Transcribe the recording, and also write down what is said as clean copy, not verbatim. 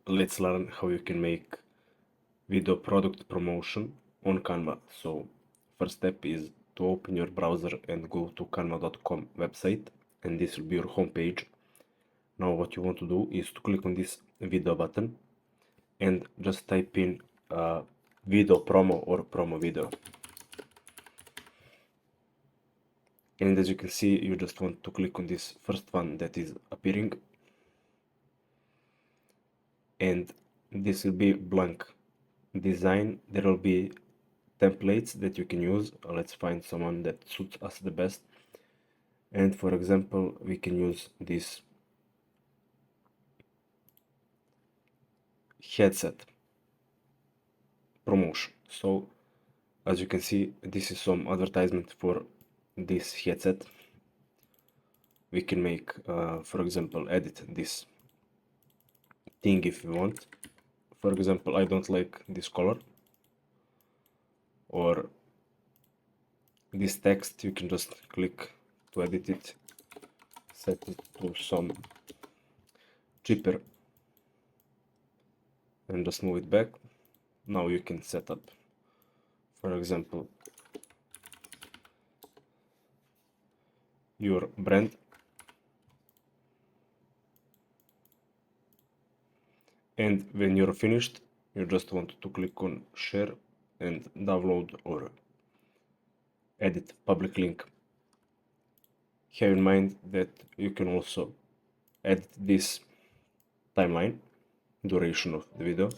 let's learn how you can make video product promotion on Canva. So first step is to open your browser and go to canva.com website, and this will be your home page. Now what you want to do is to click on this video button and just type in video promo or promo video. And as you can see, you just want to click on this first one that is appearing, and this will be blank design. There will be templates that you can use. Let's find someone that suits us the best, and for example we can use this headset promotion. So as you can see, this is some advertisement for this headset. We can make for example edit this thing if you want. For example, I don't like this color, or this text. You can just click to edit it, set it to some cheaper, and just move it back. Now you can set up, for example, your brand, and when you're finished, you just want to click on share and download or edit public link. Have in mind that you can also edit this timeline, duration of the video,